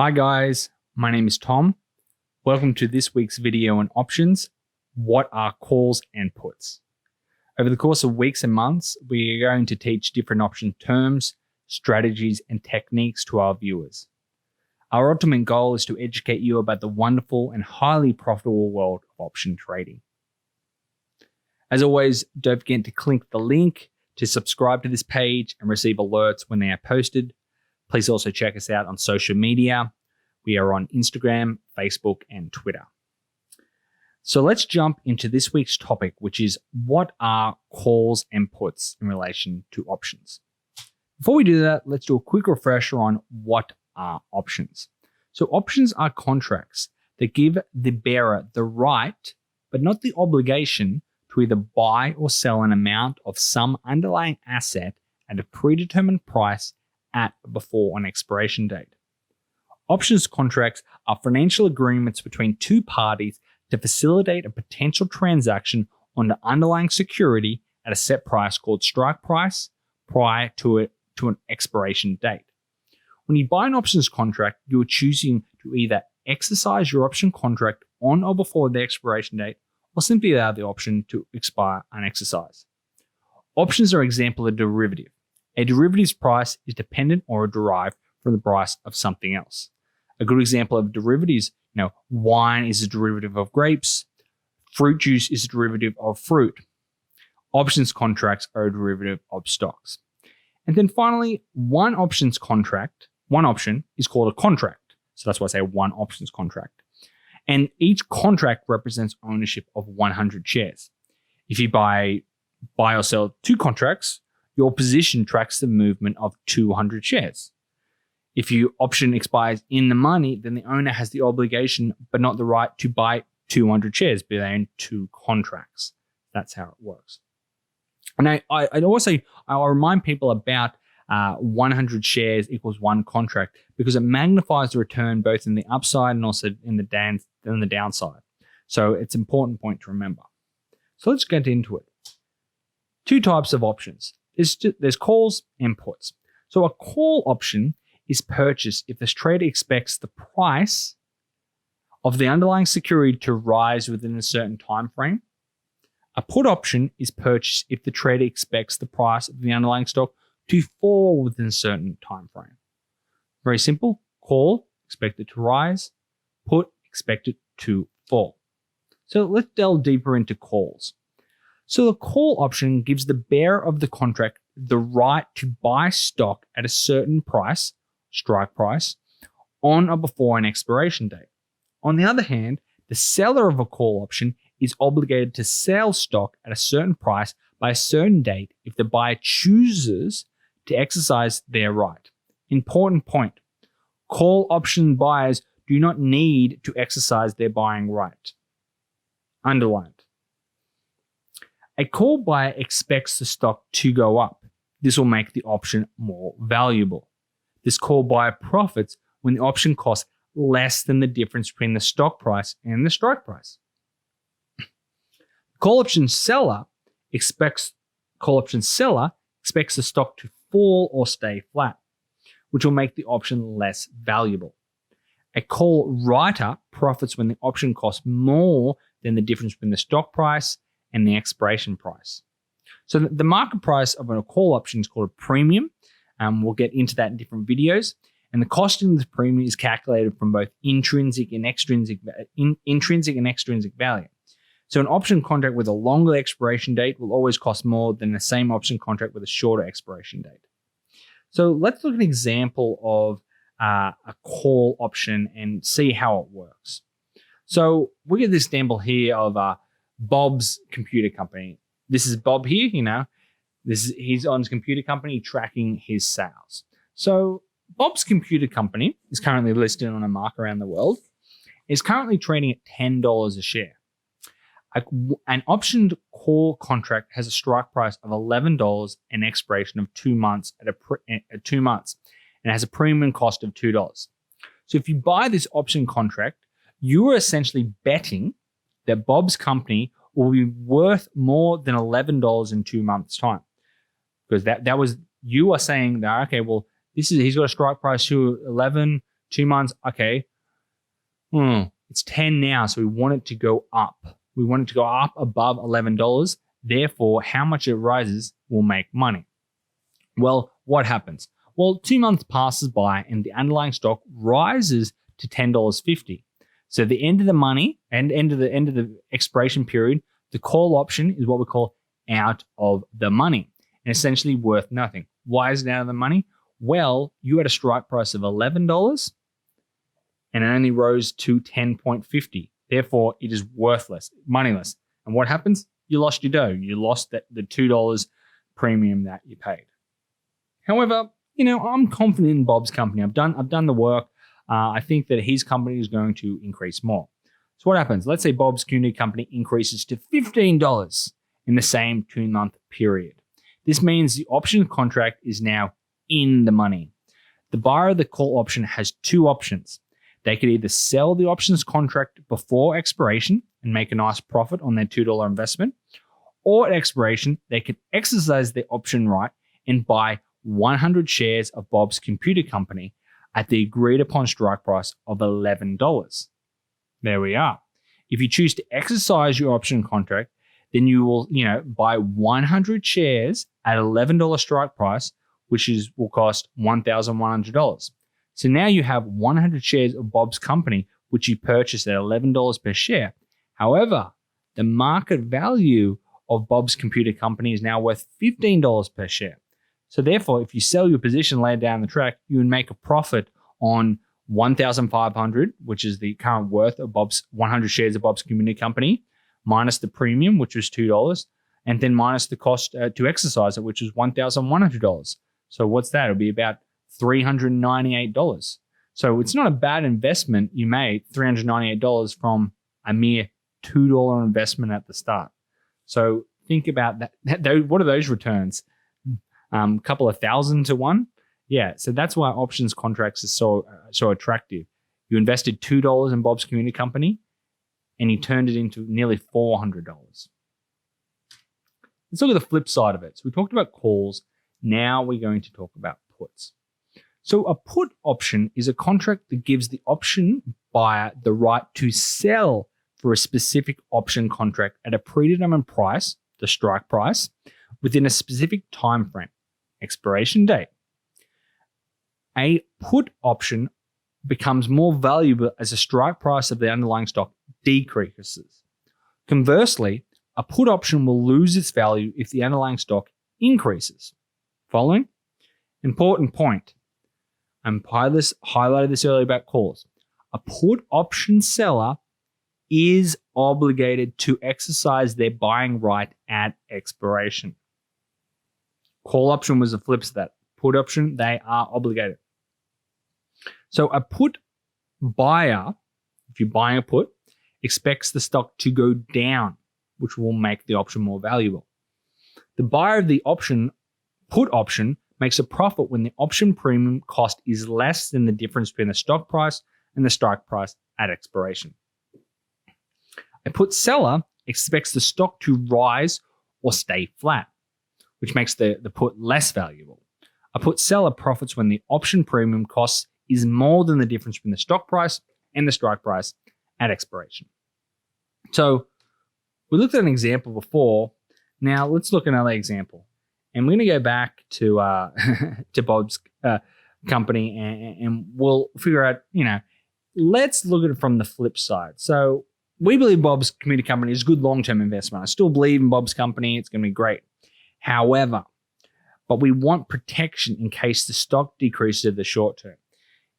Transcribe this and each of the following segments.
Hi guys, my name is Tom. Welcome to this week's video on options. What are calls and puts? Over the course of weeks and months, we are going to teach different option terms, strategies, and techniques to our viewers. Our ultimate goal is to educate you about the wonderful and highly profitable world of option trading. As always, don't forget to click the link to subscribe to this page and receive alerts when they are posted. Please also check us out on social media. We are on Instagram, Facebook, and Twitter. So let's jump into this week's topic, which is what are calls and puts in relation to options. Before we do that, let's do a quick refresher on what are options. So options are contracts that give the bearer the right, but not the obligation, to either buy or sell an amount of some underlying asset at a predetermined price at or before an expiration date. Options contracts are financial agreements between two parties to facilitate a potential transaction on the underlying security at a set price called strike price prior to an expiration date. When you buy an options contract, you are choosing to either exercise your option contract on or before the expiration date or simply allow the option to expire unexercised. Options are an example of a derivative. A derivative's price is dependent or derived from the price of something else. A good example of derivatives, wine is a derivative of grapes, fruit juice is a derivative of fruit. Options contracts are a derivative of stocks. And then finally, one option is called a contract. So that's why I say one options contract. And each contract represents ownership of 100 shares. If you buy or sell two contracts, your position tracks the movement of 200 shares. If your option expires in the money, then the owner has the obligation but not the right to buy 200 shares, but they own two contracts. That's how it works. And I'll remind people about 100 shares equals one contract because it magnifies the return both in the upside and also in the downside. So it's an important point to remember. So let's get into it. Two types of options. There's calls and puts. So a call option is purchased if this trader expects the price of the underlying security to rise within a certain time frame. A put option is purchased if the trader expects the price of the underlying stock to fall within a certain time frame. Very simple. Call, expect it to rise. Put, expect it to fall. So let's delve deeper into calls. So the call option gives the bearer of the contract the right to buy stock at a certain price, strike price, on or before an expiration date. On the other hand, the seller of a call option is obligated to sell stock at a certain price by a certain date if the buyer chooses to exercise their right. Important point. Call option buyers do not need to exercise their buying right. Underlined. A call buyer expects the stock to go up. This will make the option more valuable. This call buyer profits when the option costs less than the difference between the stock price and the strike price. The call option seller expects the stock to fall or stay flat, which will make the option less valuable. A call writer profits when the option costs more than the difference between the stock price and the expiration price. So the market price of a call option is called a premium. We'll get into that in different videos. And the costing of the premium is calculated from both intrinsic and extrinsic value. So an option contract with a longer expiration date will always cost more than the same option contract with a shorter expiration date. So let's look at an example of a call option and see how it works. So we get this example here of Bob's computer company. This is Bob here, he's on his computer company tracking his sales. So Bob's computer company is currently listed on a market around the world. It's currently trading at $10 a share. An optioned call contract has a strike price of $11 and expiration of 2 months at 2 months, and has a premium cost of $2. So if you buy this option contract, you are essentially betting that Bob's company will be worth more than $11 in 2 months' time. Because you are saying that, okay, well, he's got a strike price to 11, 2 months, okay, it's 10 now, so we want it to go up. We want it to go up above $11. Therefore, how much it rises will make money. Well, what happens? Well, 2 months passes by and the underlying stock rises to $10.50. So the end of the money and end of the expiration period, the call option is what we call out of the money and essentially worth nothing. Why is it out of the money? Well, you had a strike price of $11 and it only rose to $10.50. Therefore, it is worthless, moneyless. And what happens? You lost your dough. You lost the $2 premium that you paid. However, I'm confident in Bob's company. I've done the work. I think that his company is going to increase more. So what happens? Let's say Bob's community company increases to $15 in the same 2-month period. This means the option contract is now in the money. The buyer of the call option has 2 options. They could either sell the options contract before expiration and make a nice profit on their $2 investment, or at expiration, they could exercise their option right and buy 100 shares of Bob's computer company at the agreed upon strike price of $11. There we are. If you choose to exercise your option contract, then you will, buy 100 shares at $11 strike price, which will cost $1,100. So now you have 100 shares of Bob's company, which you purchased at $11 per share. However, the market value of Bob's computer company is now worth $15 per share. So therefore, if you sell your position later down the track, you would make a profit on $1,500, which is the current worth of Bob's 100 shares of Bob's community company, minus the premium, which was $2, and then minus the cost to exercise it, which is $1,100. So what's that? It'll be about $398. So it's not a bad investment. You made $398 from a mere $2 investment at the start. So think about that. What are those returns? Couple of thousand to one? Yeah, so that's why options contracts are so attractive. You invested $2 in Bob's community company and you turned it into nearly $400. Let's look at the flip side of it. So we talked about calls. Now we're going to talk about puts. So a put option is a contract that gives the option buyer the right to sell for a specific option contract at a predetermined price, the strike price, within a specific time frame, expiration date. A put option becomes more valuable as the strike price of the underlying stock decreases. Conversely, a put option will lose its value if the underlying stock increases. Following? Important point. I highlighted this earlier about calls. A put option seller is obligated to exercise their buying right at expiration. Call option was the flip to that. Put option, they are obligated. So a put buyer, if you're buying a put, expects the stock to go down, which will make the option more valuable. The buyer of the put option makes a profit when the option premium cost is less than the difference between the stock price and the strike price at expiration. A put seller expects the stock to rise or stay flat, which makes the put less valuable. A put seller profits when the option premium cost is more than the difference between the stock price and the strike price at expiration. So we looked at an example before. Now let's look at another example. And we're going to go back to to Bob's company and we'll figure out, let's look at it from the flip side. So we believe Bob's community company is a good long-term investment. I still believe in Bob's company. It's going to be great. However, but we want protection in case the stock decreases in the short term.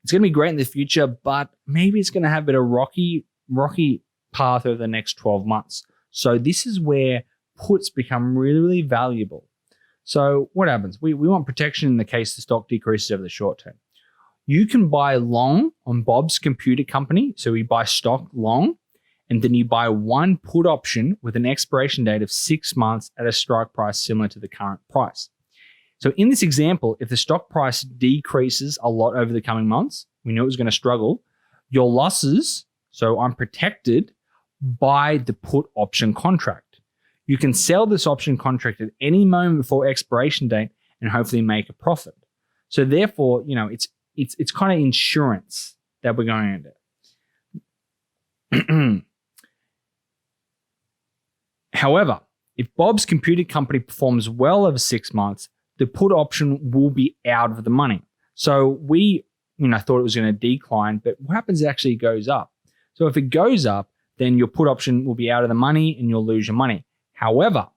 It's going to be great in the future, but maybe it's going to have a bit of rocky path over the next 12 months. So this is where puts become really, really valuable. So what happens? We want protection in the case the stock decreases over the short term. You can buy long on Bob's computer company. So we buy stock long, and then you buy one put option with an expiration date of 6 months at a strike price similar to the current price. So in this example, if the stock price decreases a lot over the coming months, we knew it was going to struggle, your losses, so I'm protected by the put option contract. You can sell this option contract at any moment before expiration date and hopefully make a profit. So therefore, it's kind of insurance. that we're going into. However, if Bob's computer company performs well over 6 months, the put option will be out of the money. So we thought it was going to decline, but what happens is it actually goes up. So if it goes up, then your put option will be out of the money and you'll lose your money. However,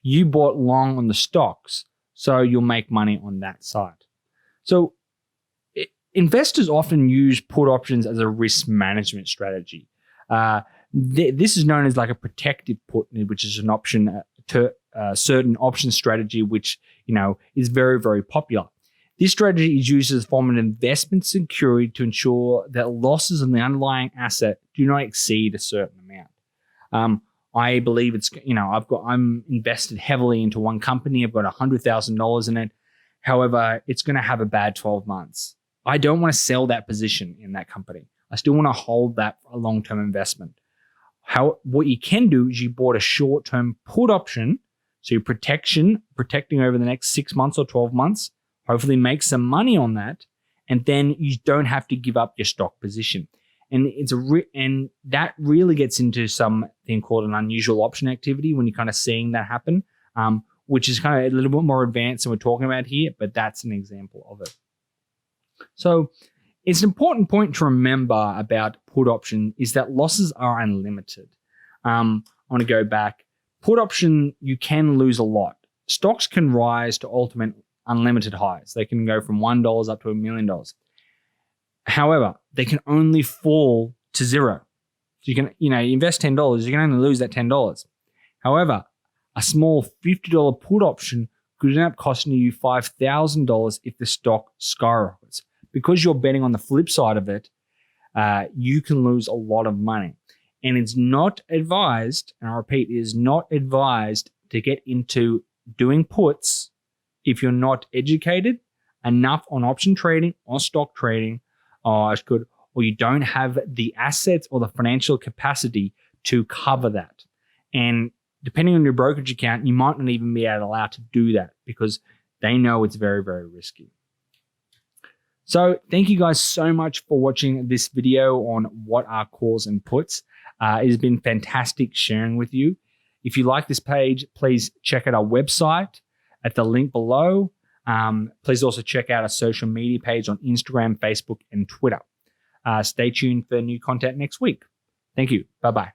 you bought long on the stocks, so you'll make money on that side. So investors often use put options as a risk management strategy. This is known as like a protective put, which is an option to a certain option strategy, which is very, very popular. This strategy is used as a form of investment security to ensure that losses in the underlying asset do not exceed a certain amount. I believe I'm invested heavily into one company. I've got $100,000 in it. However, it's going to have a bad 12 months. I don't want to sell that position in that company. I still want to hold that for a long-term investment. What you can do is you bought a short-term put option, so you're protecting over the next 6 months or 12 months, hopefully make some money on that, and then you don't have to give up your stock position. And and that really gets into something called an unusual option activity when you're kind of seeing that happen, which is kind of a little bit more advanced than we're talking about here, but that's an example of it. So it's an important point to remember about put option is that losses are unlimited. I want to go back. Put option, you can lose a lot. Stocks can rise to ultimate unlimited highs. They can go from $1 up to $1 million. However, they can only fall to zero. So you can, you invest $10, you can only lose that $10. However, a small $50 put option could end up costing you $5,000 if the stock skyrockets. Because you're betting on the flip side of it, you can lose a lot of money. And it's not advised, and I repeat, it is not advised to get into doing puts if you're not educated enough on option trading or stock trading, or you don't have the assets or the financial capacity to cover that. And depending on your brokerage account, you might not even be allowed to do that because they know it's very, very risky. So thank you guys so much for watching this video on what are calls and puts. It has been fantastic sharing with you. If you like this page, please check out our website at the link below. Please also check out our social media page on Instagram, Facebook, and Twitter. Stay tuned for new content next week. Thank you. Bye-bye.